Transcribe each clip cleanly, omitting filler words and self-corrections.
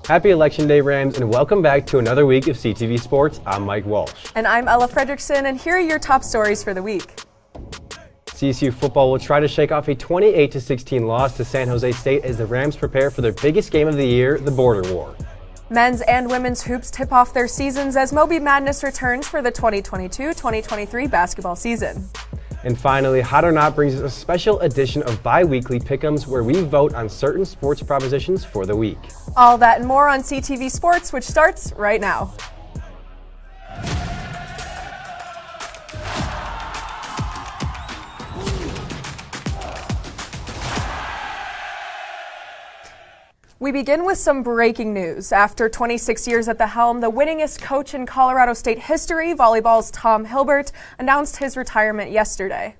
Happy Election Day, Rams, and welcome back to another week of CTV Sports. I'm Mike Walsh. And I'm Ella Fredrickson, and here are your top stories for the week. CSU Football will try to shake off a 28-16 loss to San Jose State as the Rams prepare for their biggest game of the year, the Border War. Men's and women's hoops tip off their seasons as Moby Madness returns for the 2022-2023 basketball season. And finally, Hot or Not brings us a special edition of bi-weekly Pick'ems where we vote on certain sports propositions for the week. All that and more on CTV Sports, which starts right now. We begin with some breaking news. After 26 years at the helm, the winningest coach in Colorado State history, volleyball's Tom Hilbert, announced his retirement yesterday.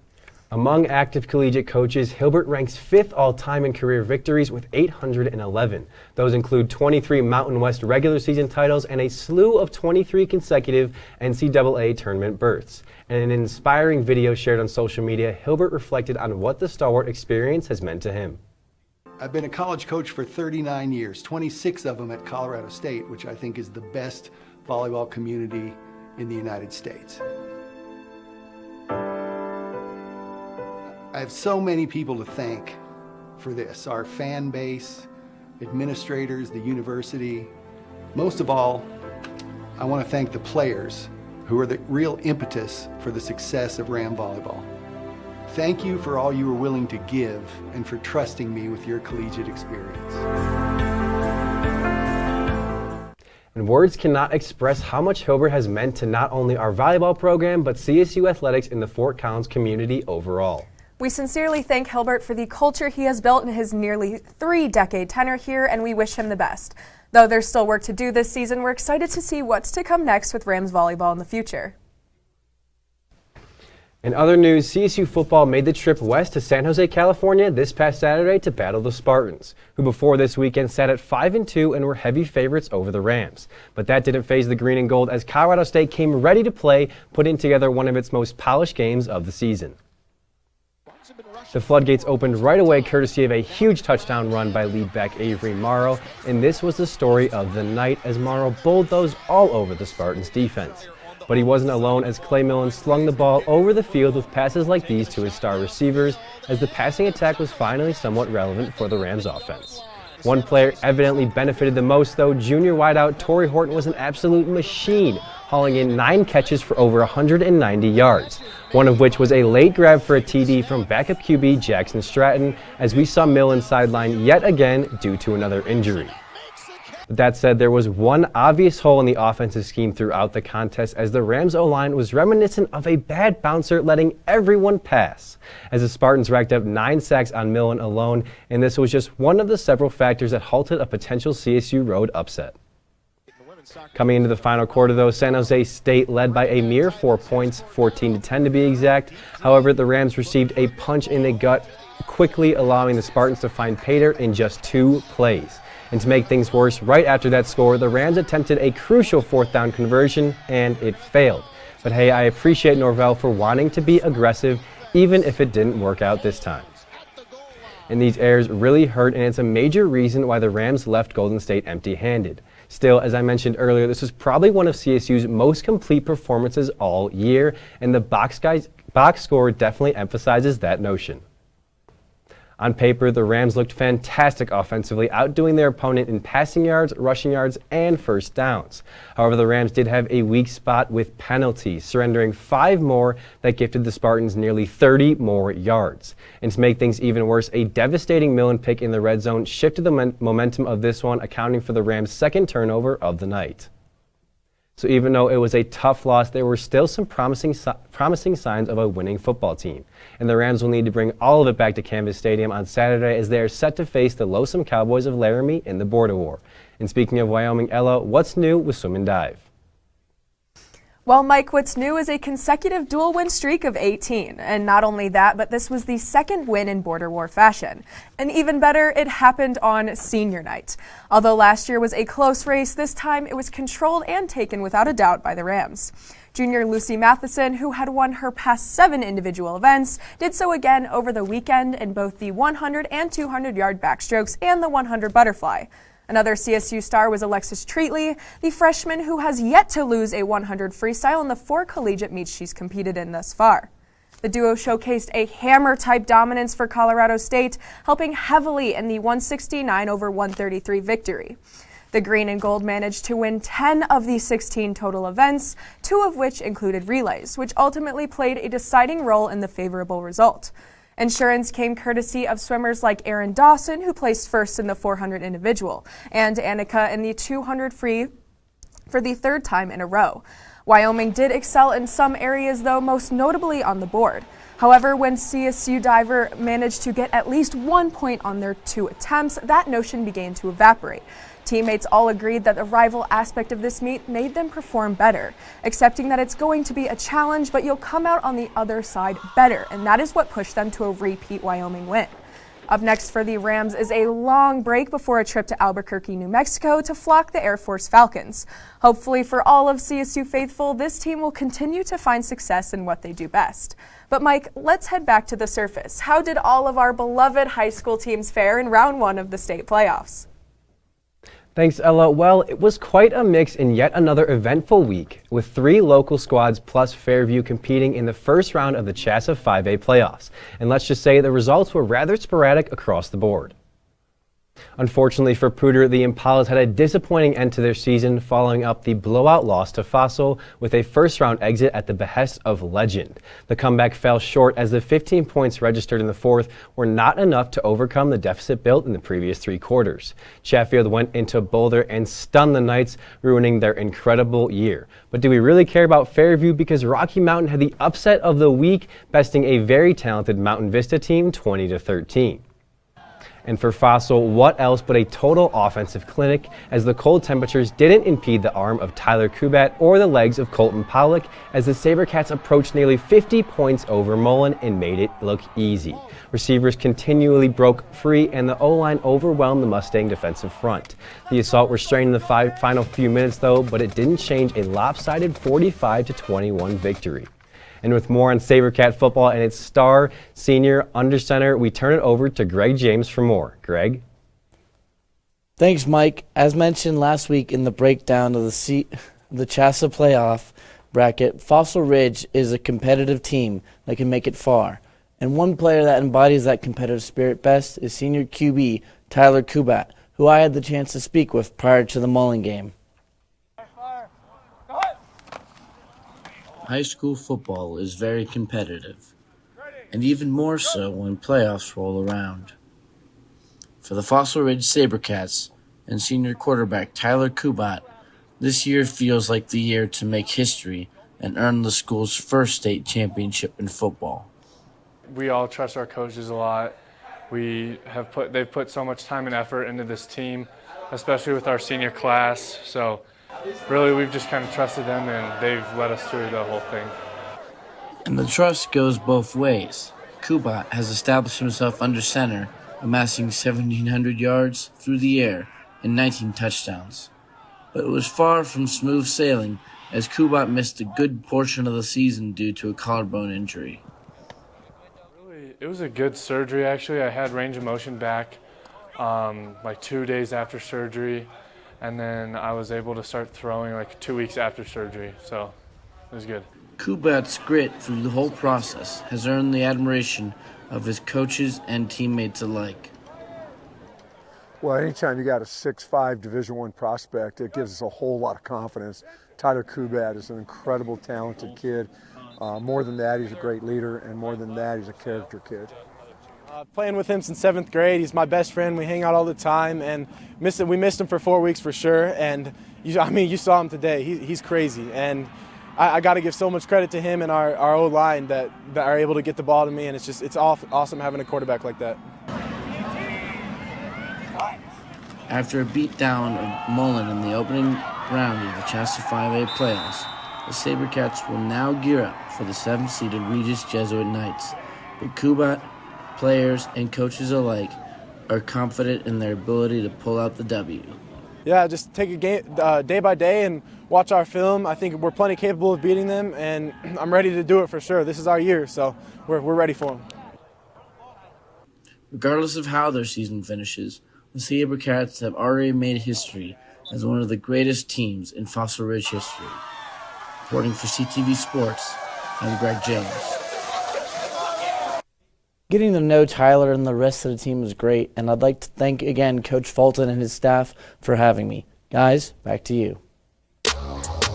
Among active collegiate coaches, Hilbert ranks 5th all-time in career victories with 811. Those include 23 Mountain West regular season titles and a slew of 23 consecutive NCAA tournament berths. In an inspiring video shared on social media, Hilbert reflected on what the stalwart experience has meant to him. I've been a college coach for 39 years, 26 of them at Colorado State, which I think is the best volleyball community in the United States. I have so many people to thank for this, our fan base, administrators, the university. Most of all, I want to thank the players who are the real impetus for the success of Ram Volleyball. Thank you for all you were willing to give and for trusting me with your collegiate experience. And words cannot express how much Hilbert has meant to not only our volleyball program, but CSU athletics in the Fort Collins community overall. We sincerely thank Hilbert for the culture he has built in his nearly 3-decade tenure here, and we wish him the best. Though there's still work to do this season, we're excited to see what's to come next with Rams volleyball in the future. In other news, CSU Football made the trip west to San Jose, California this past Saturday to battle the Spartans, who before this weekend sat at 5-2 and were heavy favorites over the Rams. But that didn't faze the green and gold as Colorado State came ready to play, putting together one of its most polished games of the season. The floodgates opened right away courtesy of a huge touchdown run by lead back Avery Morrow, and this was the story of the night as Morrow bulldozed all over the Spartans' defense. But he wasn't alone as Clay Millen slung the ball over the field with passes like these to his star receivers as the passing attack was finally somewhat relevant for the Rams offense. One player evidently benefited the most though. Junior wideout Torrey Horton was an absolute machine, hauling in 9 catches for over 190 yards, one of which was a late grab for a TD from backup QB Jackson Stratton as we saw Millen sidelined yet again due to another injury. With that said, there was one obvious hole in the offensive scheme throughout the contest as the Rams O-line was reminiscent of a bad bouncer letting everyone pass, as the Spartans racked up 9 sacks on Millen alone, and this was just one of the several factors that halted a potential CSU road upset. Coming into the final quarter though, San Jose State led by a mere 4 points, 14-10 to be exact. However, the Rams received a punch in the gut, quickly allowing the Spartans to find pay dirt in just 2 plays. And to make things worse, right after that score, the Rams attempted a crucial 4th down conversion, and it failed. But hey, I appreciate Norvell for wanting to be aggressive, even if it didn't work out this time. And these errors really hurt, and it's a major reason why the Rams left Golden State empty-handed. Still, as I mentioned earlier, this was probably one of CSU's most complete performances all year, and the box score definitely emphasizes that notion. On paper, the Rams looked fantastic offensively, outdoing their opponent in passing yards, rushing yards, and first downs. However, the Rams did have a weak spot with penalties, surrendering 5 more that gifted the Spartans nearly 30 more yards. And to make things even worse, a devastating Millen pick in the red zone shifted the momentum of this one, accounting for the Rams' 2nd turnover of the night. So even though it was a tough loss, there were still some promising signs of a winning football team. And the Rams will need to bring all of it back to Canvas Stadium on Saturday as they are set to face the loathsome Cowboys of Laramie in the Border War. And speaking of Wyoming, Ella, what's new with swim and dive? Well, Mike, what's new is a consecutive dual win streak of 18. And not only that, but this was the 2nd win in Border War fashion. And even better, it happened on senior night. Although last year was a close race, this time it was controlled and taken without a doubt by the Rams. Junior Lucy Matheson, who had won her past 7 individual events, did so again over the weekend in both the 100 and 200-yard backstrokes and the 100 butterfly. Another CSU star was Alexis Treatley, the freshman who has yet to lose a 100 freestyle in the 4 collegiate meets she's competed in thus far. The duo showcased a hammer-type dominance for Colorado State, helping heavily in the 169-133 victory. The green and gold managed to win 10 of the 16 total events, 2 of which included relays, which ultimately played a deciding role in the favorable result. Insurance came courtesy of swimmers like Erin Dawson, who placed first in the 400 individual, and Annika in the 200 free for the 3rd time in a row. Wyoming did excel in some areas, though, most notably on the board. However, when CSU diver managed to get at least 1 point on their 2 attempts, that notion began to evaporate. Teammates all agreed that the rival aspect of this meet made them perform better, accepting that it's going to be a challenge, but you'll come out on the other side better, and that is what pushed them to a repeat Wyoming win. Up next for the Rams is a long break before a trip to Albuquerque, New Mexico to flock the Air Force Falcons. Hopefully for all of CSU faithful, this team will continue to find success in what they do best. But Mike, let's head back to the surface. How did all of our beloved high school teams fare in round 1 of the state playoffs? Thanks, Ella. Well, it was quite a mix in yet another eventful week, with 3 local squads plus Fairview competing in the first round of the CHSAA 5A playoffs. And let's just say the results were rather sporadic across the board. Unfortunately for Poudre, the Impalas had a disappointing end to their season, following up the blowout loss to Fossil with a first-round exit at the behest of legend. The comeback fell short as the 15 points registered in the 4th were not enough to overcome the deficit built in the previous 3 quarters. Chatfield went into Boulder and stunned the Knights, ruining their incredible year. But do we really care about Fairview, because Rocky Mountain had the upset of the week, besting a very talented Mountain Vista team 20-13. And for Fossil, what else but a total offensive clinic, as the cold temperatures didn't impede the arm of Tyler Kubat or the legs of Colton Pollock, as the SaberCats approached nearly 50 points over Mullen and made it look easy. Receivers continually broke free, and the O-line overwhelmed the Mustang defensive front. The assault restrained in the final few minutes, though, but it didn't change a lopsided 45-21 victory. And with more on SaberCat football and its star senior under center, we turn it over to Greg James for more. Greg? Thanks, Mike. As mentioned last week in the breakdown of the CHSAA playoff bracket, Fossil Ridge is a competitive team that can make it far. And one player that embodies that competitive spirit best is senior QB Tyler Kubat, who I had the chance to speak with prior to the Mullen game. High school football is very competitive, and even more so when playoffs roll around. For the Fossil Ridge SaberCats and senior quarterback Tyler Kubat, this year feels like the year to make history and earn the school's first state championship in football. We all trust our coaches a lot. They've put so much time and effort into this team, especially with our senior class. So really, we've just kind of trusted them, and they've led us through the whole thing. And the trust goes both ways. Kubat has established himself under center, amassing 1,700 yards through the air and 19 touchdowns. But it was far from smooth sailing, as Kubat missed a good portion of the season due to a collarbone injury. Really, it was a good surgery, actually. I had range of motion back like 2 days after surgery. And then I was able to start throwing like 2 weeks after surgery, so it was good. Kubat's grit through the whole process has earned the admiration of his coaches and teammates alike. Well, anytime you got a 6'5" Division I prospect, it gives us a whole lot of confidence. Tyler Kubat is an incredible, talented kid. More than that, he's a great leader, and more than that, he's a character kid. Playing with him since 7th grade. He's my best friend. We hang out all the time, and we missed him for 4 weeks for sure. And you saw him today. He's crazy, and I got to give so much credit to him and our O-line that are able to get the ball to me. And it's awesome having a quarterback like that. After a beatdown of Mullen in the opening round of the CHSAA 5A playoffs, the SaberCats will now gear up for the 7th-seeded Regis Jesuit Knights. But Kubat, players, and coaches alike are confident in their ability to pull out the W. Yeah, just take a game day by day and watch our film. I think we're plenty capable of beating them, and I'm ready to do it for sure. This is our year, so we're ready for them. Regardless of how their season finishes, the SaberCats have already made history as one of the greatest teams in Fossil Ridge history. Reporting for CTV Sports, I'm Greg James. Getting to know Tyler and the rest of the team was great, and I'd like to thank again Coach Fulton and his staff for having me. Guys, back to you.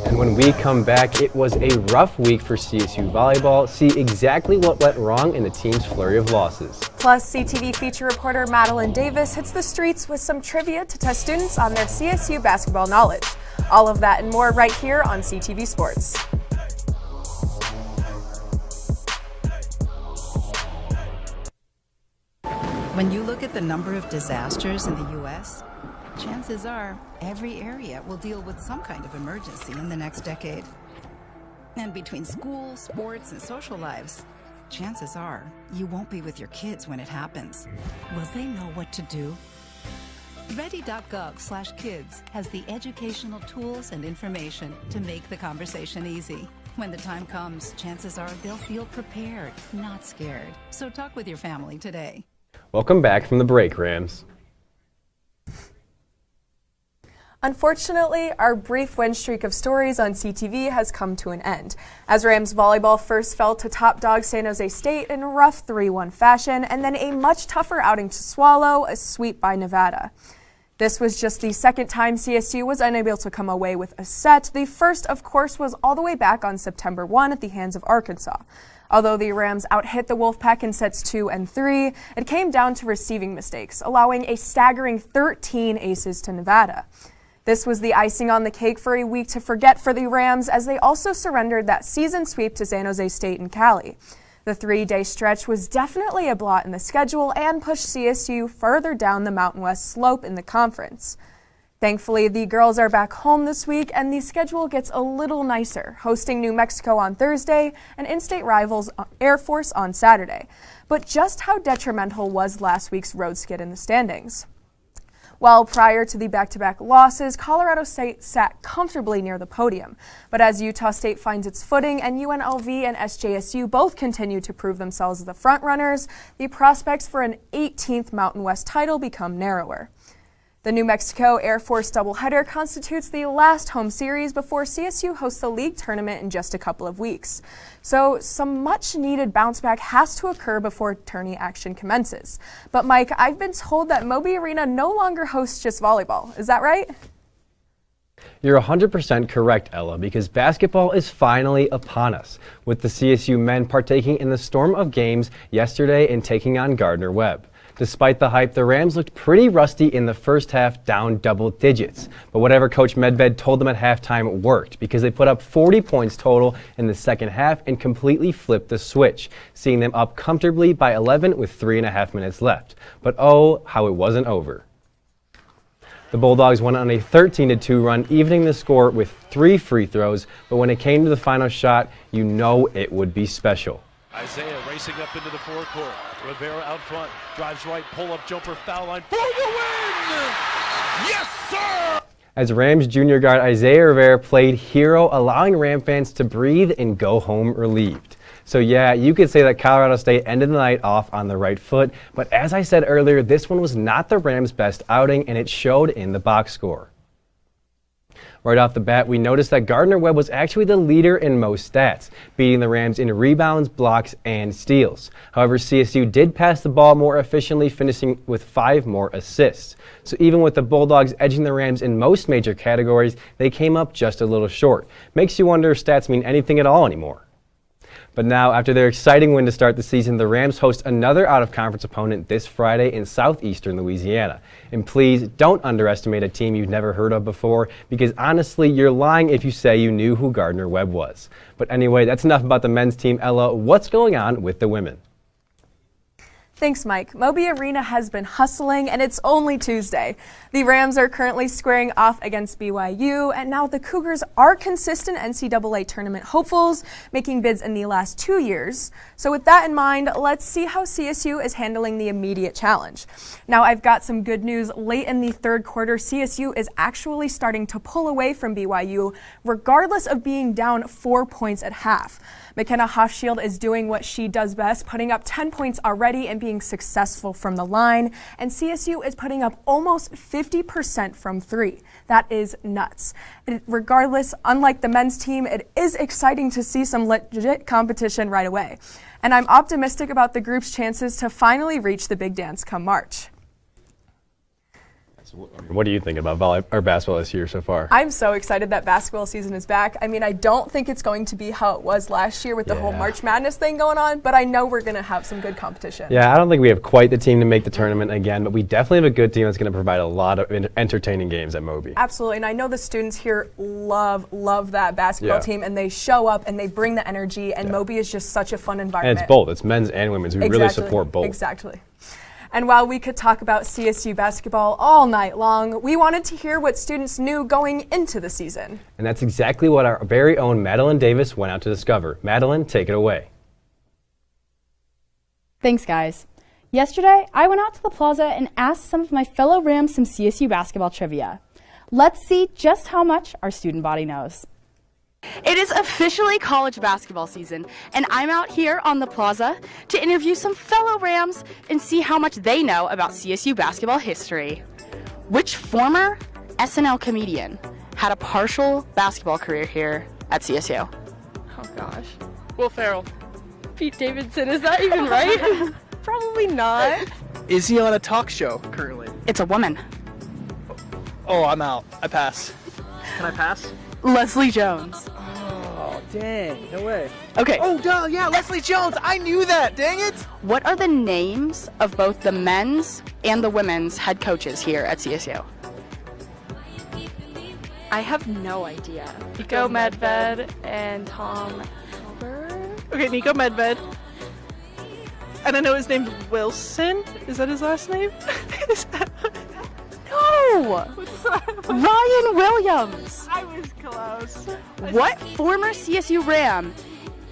And when we come back, it was a rough week for CSU Volleyball. See exactly what went wrong in the team's flurry of losses. Plus, CTV feature reporter Madeline Davis hits the streets with some trivia to test students on their CSU basketball knowledge. All of that and more right here on CTV Sports. When you look at the number of disasters in the U.S., chances are every area will deal with some kind of emergency in the next decade. And between school, sports, and social lives, chances are you won't be with your kids when it happens. Will they know what to do? Ready.gov/kids has the educational tools and information to make the conversation easy. When the time comes, chances are they'll feel prepared, not scared. So talk with your family today. Welcome back from the break, Rams. Unfortunately, our brief win streak of stories on CTV has come to an end, as Rams volleyball first fell to top dog San Jose State in rough 3-1 fashion, and then a much tougher outing to swallow, a sweep by Nevada. This was just the second time CSU was unable to come away with a set. The first, of course, was all the way back on September 1 at the hands of Arkansas. Although the Rams out-hit the Wolfpack in sets 2 and 3, it came down to receiving mistakes, allowing a staggering 13 aces to Nevada. This was the icing on the cake for a week to forget for the Rams, as they also surrendered that season sweep to San Jose State and Cali. The 3-day stretch was definitely a blot in the schedule and pushed CSU further down the Mountain West slope in the conference. Thankfully, the girls are back home this week, and the schedule gets a little nicer, hosting New Mexico on Thursday and in-state rivals Air Force on Saturday. But just how detrimental was last week's road skid in the standings? Well, prior to the back-to-back losses, Colorado State sat comfortably near the podium. But as Utah State finds its footing and UNLV and SJSU both continue to prove themselves as the front-runners, the prospects for an 18th Mountain West title become narrower. The New Mexico Air Force doubleheader constitutes the last home series before CSU hosts the league tournament in just a couple of weeks. So some much-needed bounce-back has to occur before tourney action commences. But Mike, I've been told that Moby Arena no longer hosts just volleyball. Is that right? You're 100% correct, Ella, because basketball is finally upon us, with the CSU men partaking in the storm of games yesterday and taking on Gardner-Webb. Despite the hype, the Rams looked pretty rusty in the first half, down double digits. But whatever Coach Medved told them at halftime worked, because they put up 40 points total in the second half and completely flipped the switch, seeing them up comfortably by 11 with 3.5 minutes left. But oh, how it wasn't over. The Bulldogs went on a 13-2 run, evening the score with 3 free throws, but when it came to the final shot, you know it would be special. Isaiah racing up into the forecourt. Rivera out front, drives right, pull-up jumper, foul line for the win! Yes, sir! As Rams junior guard Isaiah Rivera played hero, allowing Ram fans to breathe and go home relieved. So yeah, you could say that Colorado State ended the night off on the right foot, but as I said earlier, this one was not the Rams' best outing, and it showed in the box score. Right off the bat, we noticed that Gardner-Webb was actually the leader in most stats, beating the Rams in rebounds, blocks, and steals. However, CSU did pass the ball more efficiently, finishing with 5 more assists. So even with the Bulldogs edging the Rams in most major categories, they came up just a little short. Makes you wonder if stats mean anything at all anymore. But now, after their exciting win to start the season, the Rams host another out-of-conference opponent this Friday in southeastern Louisiana. And please, don't underestimate a team you've never heard of before, because honestly, you're lying if you say you knew who Gardner-Webb was. But anyway, that's enough about the men's team. Ella, what's going on with the women? Thanks, Mike. Moby Arena has been hustling, and it's only Tuesday. The Rams are currently squaring off against BYU, and now the Cougars are consistent NCAA tournament hopefuls, making bids in the last 2 years. So with that in mind, let's see how CSU is handling the immediate challenge. Now, I've got some good news. Late in the third quarter, CSU is actually starting to pull away from BYU, regardless of being down 4 points at half. McKenna Hofschild is doing what she does best, putting up 10 points already and being being successful from the line, and CSU is putting up almost 50% from three. That is nuts. Regardless, unlike the men's team, it is exciting to see some legit competition right away. And I'm optimistic about the group's chances to finally reach the big dance come March. What do you think about basketball this year so far? I'm so excited that basketball season is back. I mean, I don't think it's going to be how it was last year with the whole March Madness thing going on, but I know we're going to have some good competition. Yeah, I don't think we have quite the team to make the tournament again, but we definitely have a good team that's going to provide a lot of entertaining games at Moby. Absolutely, and I know the students here love that basketball team, and they show up and they bring the energy, and Moby is just such a fun environment. And it's both. It's men's and women's. We really support both. Exactly. And while we could talk about CSU basketball all night long, we wanted to hear what students knew going into the season. And that's exactly what our very own Madeline Davis went out to discover. Madeline, take it away. Thanks, guys. Yesterday, I went out to the plaza and asked some of my fellow Rams some CSU basketball trivia. Let's see just how much our student body knows. It is officially college basketball season, and I'm out here on the plaza to interview some fellow Rams and see how much they know about CSU basketball history. Which former SNL comedian had a partial basketball career here at CSU? Oh gosh. Will Ferrell. Pete Davidson, is that even right? Probably not. Is he on a talk show currently? It's a woman. Oh, I'm out. I pass. Can I pass? Leslie Jones. Oh, dang. No way. Okay. Oh, duh, yeah, Leslie Jones. I knew that. Dang it. What are the names of both the men's and the women's head coaches here at CSU? I have no idea. Nico Medved and Tom Albert. Okay, Nico Medved. And I know his name's Wilson. Is that his last name? No! Ryan Williams. I was close. What former CSU Ram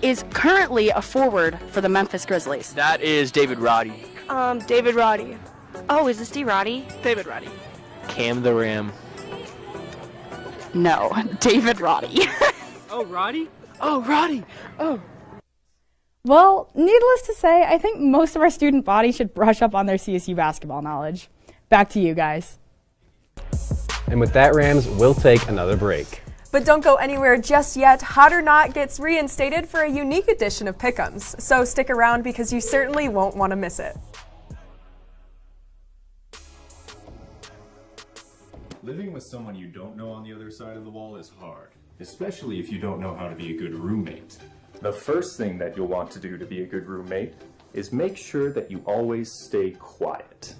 is currently a forward for the Memphis Grizzlies? That is David Roddy. David Roddy. Oh, is this D. Roddy? David Roddy. Cam the Ram. No, David Roddy. Oh, Roddy? Oh, Roddy. Oh. Well, needless to say, I think most of our student body should brush up on their CSU basketball knowledge. Back to you guys. And with that, Rams, we'll take another break. But don't go anywhere just yet. Hot or Not gets reinstated for a unique edition of Pick'ems. So stick around because you certainly won't want to miss it. Living with someone you don't know on the other side of the wall is hard, especially if you don't know how to be a good roommate. The first thing that you'll want to do to be a good roommate is make sure that you always stay quiet.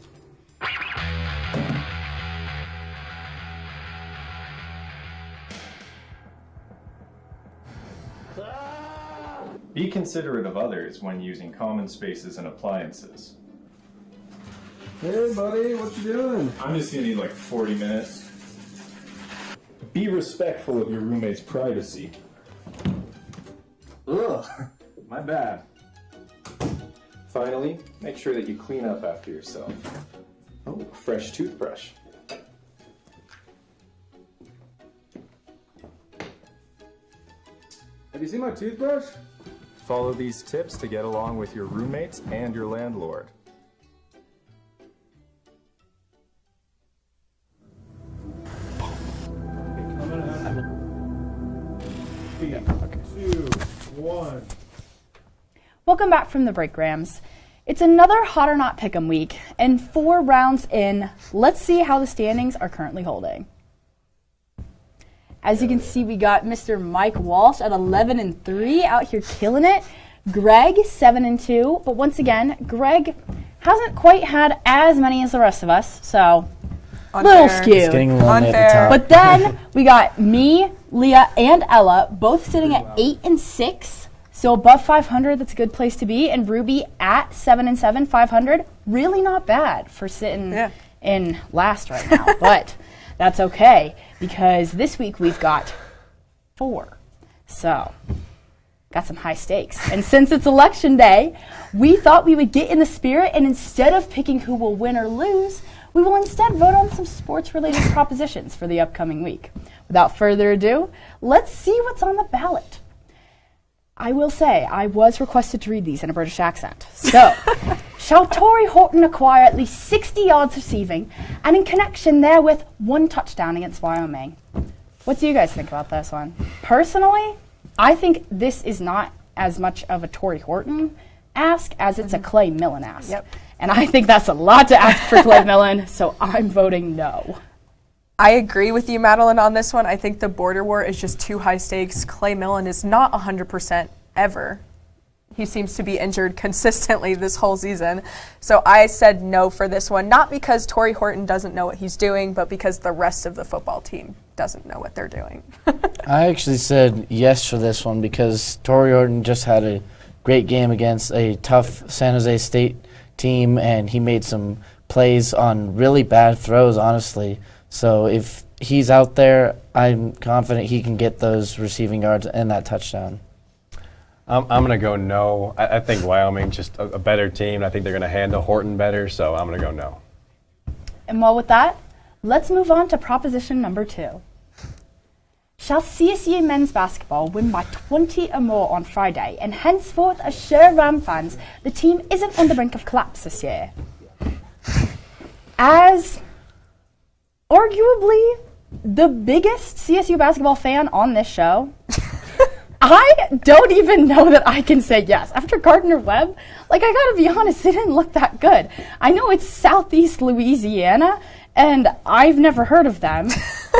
Be considerate of others when using common spaces and appliances. Hey buddy, what you doing? I'm just gonna need like 40 minutes. Be respectful of your roommate's privacy. Ugh, my bad. Finally, make sure that you clean up after yourself. Oh, fresh toothbrush. Have you seen my toothbrush? Follow these tips to get along with your roommates and your landlord. Welcome back from the break, Rams. It's another Hot or Not Pick'em week, and 4 rounds in, let's see how the standings are currently holding. As you can see, we got Mr. Mike Walsh at 11-3, out here killing it. Greg, 7-2, but once again, Greg hasn't quite had as many as the rest of us, so little skewed. It's getting lonely at the top. But then we got me, Leah, and Ella both sitting at 8-6, so above 500. That's a good place to be. And Ruby at 7-7, 500. Really not bad for sitting in last right now, but that's okay because this week we've got 4. So got some high stakes. And since it's election day, we thought we would get in the spirit, and instead of picking who will win or lose, we will instead vote on some sports-related propositions for the upcoming week. Without further ado, let's see what's on the ballot. I will say, I was requested to read these in a British accent. So, shall Tory Horton acquire at least 60 yards receiving, and in connection therewith, 1 touchdown against Wyoming? What do you guys think about this one? Personally, I think this is not as much of a Tory Horton ask as it's a Clay Millen ask. Yep. And I think that's a lot to ask for Clay Millen, so I'm voting no. I agree with you, Madeline, on this one. I think the border war is just too high stakes. Clay Millen is not 100% ever. He seems to be injured consistently this whole season. So I said no for this one, not because Tory Horton doesn't know what he's doing, but because the rest of the football team doesn't know what they're doing. I actually said yes for this one because Tory Horton just had a great game against a tough San Jose State team, and he made some plays on really bad throws, honestly. So if he's out there, I'm confident he can get those receiving yards and that touchdown. I'm going to go no. I think Wyoming's just a better team. I think they're going to handle Horton better, so I'm going to go no. And well, with that, let's move on to proposition number 2. Shall CSU men's basketball win by 20 or more on Friday, and henceforth assure Ram fans the team isn't on the brink of collapse this year? As arguably the biggest CSU basketball fan on this show, I don't even know that I can say yes. After Gardner-Webb, I gotta be honest, it didn't look that good. I know it's Southeast Louisiana, and I've never heard of them.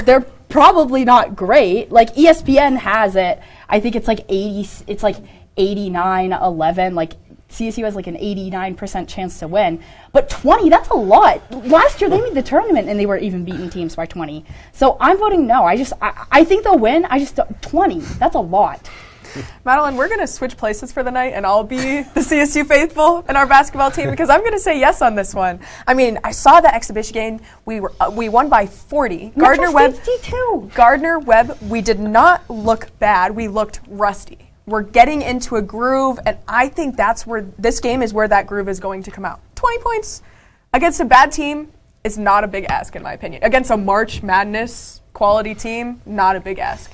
They're probably not great. ESPN has it. I think it's 89-11. CSU has an 89% chance to win. But 20, that's a lot. Last year they made the tournament and they were even beating teams by 20. So I'm voting no. I think they'll win. 20, that's a lot. Madeline, we're going to switch places for the night, and I'll be the CSU faithful in our basketball team because I'm going to say yes on this one. I mean, I saw the exhibition game. We won by 40. Gardner-Webb, we did not look bad. We looked rusty. We're getting into a groove, and I think that's where this game is where that groove is going to come out. 20 points against a bad team is not a big ask, in my opinion. Against a March Madness quality team, not a big ask.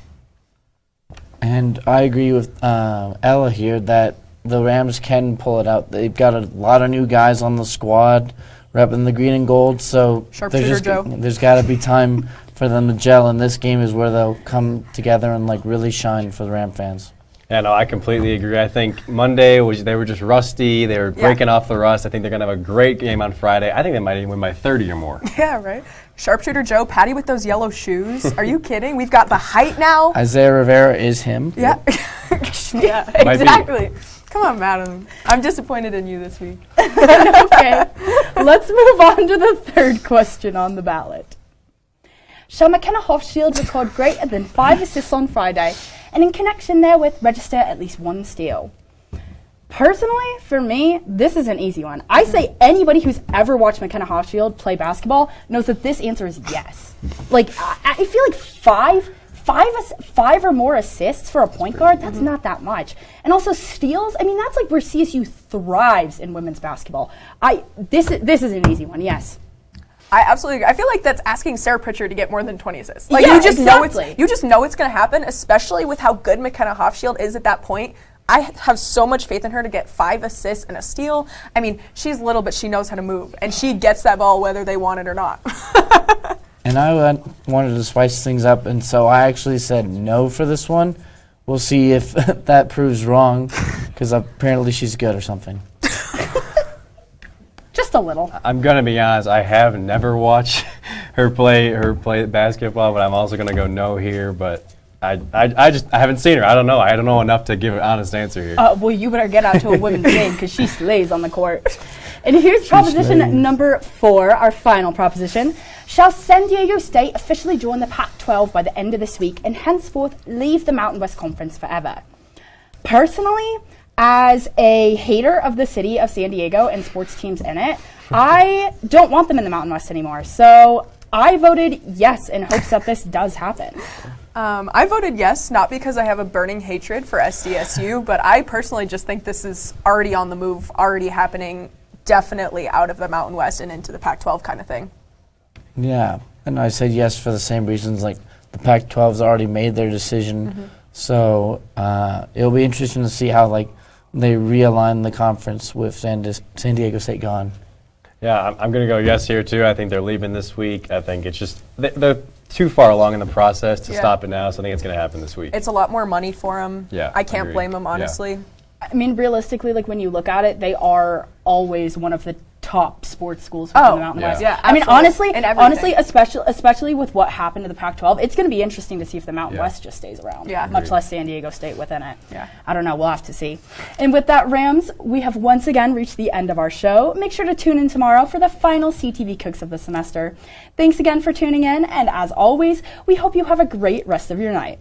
And I agree with Ella here that the Rams can pull it out. They've got a lot of new guys on the squad repping the green and gold, so there's got to be time for them to gel, and this game is where they'll come together and really shine for the Ram fans. Yeah, no, I completely agree. I think Monday they were just rusty. They were breaking off the rust. I think they're going to have a great game on Friday. I think they might even win by 30 or more. Yeah, right. Sharpshooter Joe, Patty with those yellow shoes. Are you kidding? We've got the height now. Isaiah Rivera is him. Yeah. Yeah, exactly. Come on, Madeline. I'm disappointed in you this week. Okay. Let's move on to the third question on the ballot. Shall McKenna Hofschild record greater than 5 assists on Friday, and in connection therewith register at least 1 steal? Personally, for me, this is an easy one. I say anybody who's ever watched McKenna Hofschild play basketball knows that this answer is yes. I feel like five or more assists for a point guard, that's not that much. And also steals, that's where CSU thrives in women's basketball. This is an easy one, yes. I feel like that's asking Sarah Pritchard to get more than 20 assists. Yeah, you just exactly. know it's going to happen, especially with how good McKenna Hofschild is at that point. I have so much faith in her to get 5 assists and a steal. She's little, but she knows how to move, and she gets that ball whether they want it or not. And I wanted to spice things up, and so I actually said no for this one. We'll see if that proves wrong, because apparently she's good or something. Just a little. I'm going to be honest. I have never watched her play basketball, but I'm also going to go no here. But I haven't seen her. I don't know. I don't know enough to give an honest answer here. Well, you better get out to a women's game because she slays on the court. And here's proposition number 4, our final proposition. Shall San Diego State officially join the Pac-12 by the end of this week and henceforth leave the Mountain West Conference forever? Personally, as a hater of the city of San Diego and sports teams in it, I don't want them in the Mountain West anymore. So I voted yes in hopes that this does happen. I voted yes, not because I have a burning hatred for SDSU, but I personally just think this is already on the move, already happening, definitely out of the Mountain West and into the Pac-12 kind of thing. Yeah, and I said yes for the same reasons. The Pac-12's already made their decision So it'll be interesting to see how they realign the conference with San Diego State gone. Yeah, I'm going to go yes here too. I think they're leaving this week. I think it's just they're too far along in the process to stop it now, so I think it's going to happen this week. It's a lot more money for them. Yeah, I can't blame them, honestly. Yeah. I mean, realistically, when you look at it, they are always one of the top sports schools within the Mountain West. Yeah, I mean, honestly, everything. especially with what happened to the Pac-12, it's going to be interesting to see if the Mountain West just stays around. Yeah. Much less San Diego State within it. Yeah. I don't know. We'll have to see. And with that, Rams, we have once again reached the end of our show. Make sure to tune in tomorrow for the final CTV Cooks of the semester. Thanks again for tuning in, and as always, we hope you have a great rest of your night.